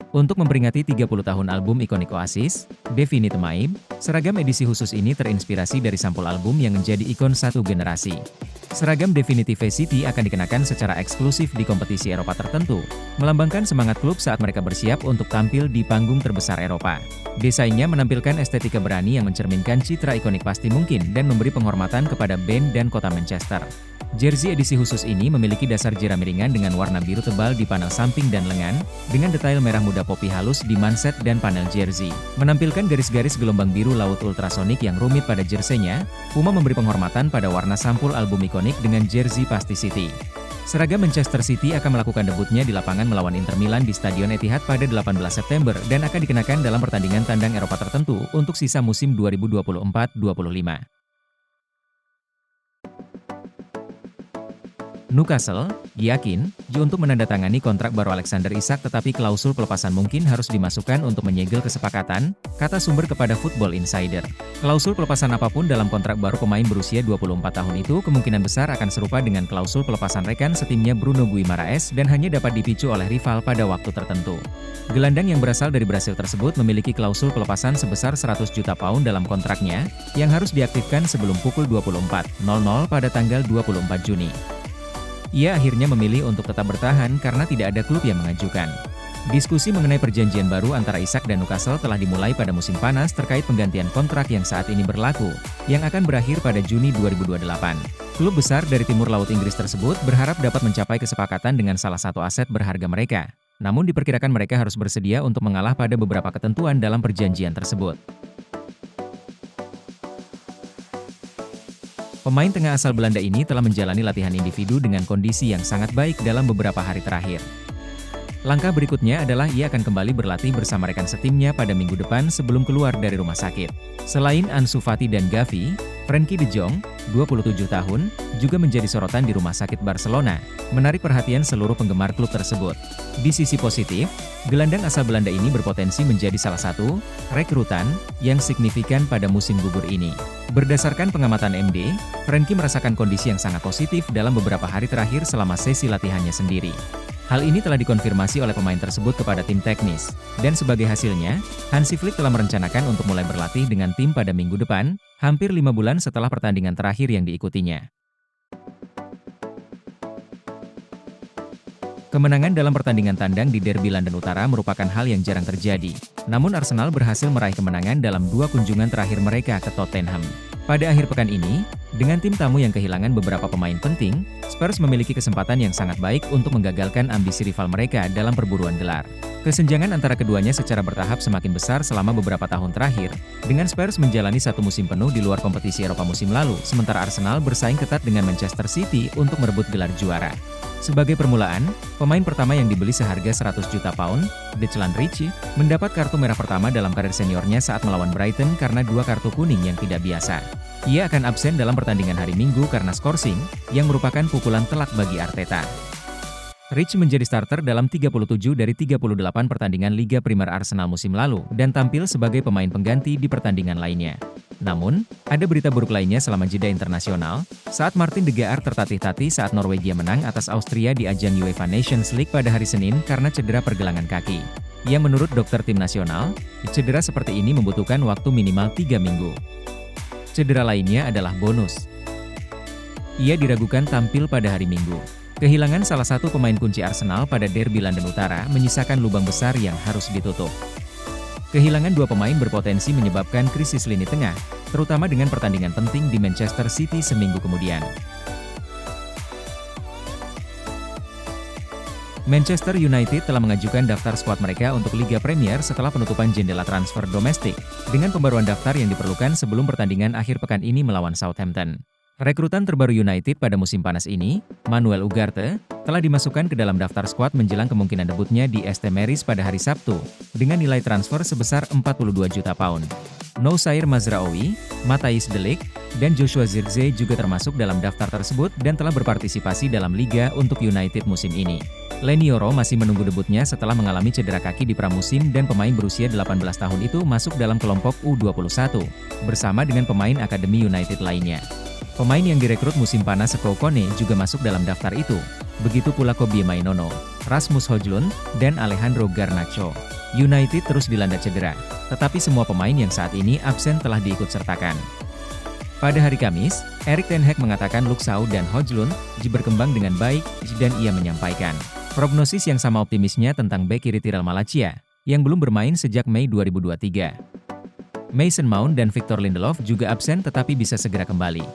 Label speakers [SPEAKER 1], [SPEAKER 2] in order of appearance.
[SPEAKER 1] Untuk memperingati 30 tahun album ikonik Oasis, Definite Time, seragam edisi khusus ini terinspirasi dari sampul album yang menjadi ikon satu generasi. Seragam Definitive City akan dikenakan secara eksklusif di kompetisi Eropa tertentu, melambangkan semangat klub saat mereka bersiap untuk tampil di panggung terbesar Eropa. Desainnya menampilkan estetika berani yang mencerminkan citra ikonik pasti mungkin dan memberi penghormatan kepada band dan kota Manchester. Jersey edisi khusus ini memiliki dasar jerami ringan dengan warna biru tebal di panel samping dan lengan, dengan detail merah muda popi halus di manset dan panel jersey. Menampilkan garis-garis gelombang biru laut ultrasonik yang rumit pada jersey-nya, Puma memberi penghormatan pada warna sampul album ikonik dengan jersey pasti City. Seragam Manchester City akan melakukan debutnya di lapangan melawan Inter Milan di Stadion Etihad pada 18 September dan akan dikenakan dalam pertandingan tandang Eropa tertentu untuk sisa musim 2024-25. Newcastle yakin untuk menandatangani kontrak baru Alexander Isak, tetapi klausul pelepasan mungkin harus dimasukkan untuk menyegel kesepakatan, kata sumber kepada Football Insider. Klausul pelepasan apapun dalam kontrak baru pemain berusia 24 tahun itu kemungkinan besar akan serupa dengan klausul pelepasan rekan setimnya Bruno Guimaraes dan hanya dapat dipicu oleh rival pada waktu tertentu. Gelandang yang berasal dari Brasil tersebut memiliki klausul pelepasan sebesar 100 juta pound dalam kontraknya, yang harus diaktifkan sebelum pukul 24.00 pada tanggal 24 Juni. Ia akhirnya memilih untuk tetap bertahan karena tidak ada klub yang mengajukan. Diskusi mengenai perjanjian baru antara Isak dan Newcastle telah dimulai pada musim panas terkait penggantian kontrak yang saat ini berlaku, yang akan berakhir pada Juni 2028. Klub besar dari Timur Laut Inggris tersebut berharap dapat mencapai kesepakatan dengan salah satu aset berharga mereka, namun diperkirakan mereka harus bersedia untuk mengalah pada beberapa ketentuan dalam perjanjian tersebut. Pemain tengah asal Belanda ini telah menjalani latihan individu dengan kondisi yang sangat baik dalam beberapa hari terakhir. Langkah berikutnya adalah ia akan kembali berlatih bersama rekan setimnya pada minggu depan sebelum keluar dari rumah sakit. Selain Ansu Fati dan Gavi, Frenkie de Jong, 27 tahun, juga menjadi sorotan di rumah sakit Barcelona, menarik perhatian seluruh penggemar klub tersebut. Di sisi positif, gelandang asal Belanda ini berpotensi menjadi salah satu rekrutan yang signifikan pada musim gugur ini. Berdasarkan pengamatan MD, Frenkie merasakan kondisi yang sangat positif dalam beberapa hari terakhir selama sesi latihannya sendiri. Hal ini telah dikonfirmasi oleh pemain tersebut kepada tim teknis, dan sebagai hasilnya, Hansi Flick telah merencanakan untuk mulai berlatih dengan tim pada minggu depan, hampir 5 bulan setelah pertandingan terakhir yang diikutinya. Kemenangan dalam pertandingan tandang di Derby London Utara merupakan hal yang jarang terjadi, namun Arsenal berhasil meraih kemenangan dalam 2 kunjungan terakhir mereka ke Tottenham. Pada akhir pekan ini, dengan tim tamu yang kehilangan beberapa pemain penting, Spurs memiliki kesempatan yang sangat baik untuk menggagalkan ambisi rival mereka dalam perburuan gelar. Kesenjangan antara keduanya secara bertahap semakin besar selama beberapa tahun terakhir, dengan Spurs menjalani satu musim penuh di luar kompetisi Eropa musim lalu, sementara Arsenal bersaing ketat dengan Manchester City untuk merebut gelar juara. Sebagai permulaan, pemain pertama yang dibeli seharga 100 juta pound, Declan Rice, mendapat kartu merah pertama dalam karir seniornya saat melawan Brighton karena 2 kartu kuning yang tidak biasa. Ia akan absen dalam pertandingan hari Minggu karena skorsing, yang merupakan pukulan telak bagi Arteta. Rice menjadi starter dalam 37 dari 38 pertandingan Liga Primer Arsenal musim lalu dan tampil sebagai pemain pengganti di pertandingan lainnya. Namun, ada berita buruk lainnya selama jeda internasional, saat Martin de Gaar tertatih-tatih saat Norwegia menang atas Austria di ajang UEFA Nations League pada hari Senin karena cedera pergelangan kaki. Yang menurut dokter tim nasional, cedera seperti ini membutuhkan waktu minimal 3 minggu. Cedera lainnya adalah bonus. Ia diragukan tampil pada hari Minggu. Kehilangan salah satu pemain kunci Arsenal pada Derby London Utara menyisakan lubang besar yang harus ditutup. Kehilangan 2 pemain berpotensi menyebabkan krisis lini tengah, terutama dengan pertandingan penting di Manchester City seminggu kemudian. Manchester United telah mengajukan daftar skuad mereka untuk Liga Premier setelah penutupan jendela transfer domestik, dengan pembaruan daftar yang diperlukan sebelum pertandingan akhir pekan ini melawan Southampton. Rekrutan terbaru United pada musim panas ini, Manuel Ugarte, telah dimasukkan ke dalam daftar skuad menjelang kemungkinan debutnya di ST Maris pada hari Sabtu, dengan nilai transfer sebesar 42 juta pound. Noussair Mazraoui, Matthijs de Ligt, dan Joshua Zirkzee juga termasuk dalam daftar tersebut dan telah berpartisipasi dalam Liga untuk United musim ini. Leny Yoro masih menunggu debutnya setelah mengalami cedera kaki di pramusim dan pemain berusia 18 tahun itu masuk dalam kelompok U21, bersama dengan pemain Akademi United lainnya. Pemain yang direkrut musim panas Seko Kone juga masuk dalam daftar itu, begitu pula Kobie Mainono, Rasmus Højlund, dan Alejandro Garnacho. United terus dilanda cedera, tetapi semua pemain yang saat ini absen telah diikutsertakan. Pada hari Kamis, Erik ten Hag mengatakan Luke Shaw dan Højlund berkembang dengan baik, dan ia menyampaikan prognosis yang sama optimisnya tentang bek kiri Tyrell Malacia, yang belum bermain sejak Mei 2023. Mason Mount dan Victor Lindelof juga absen tetapi bisa segera kembali.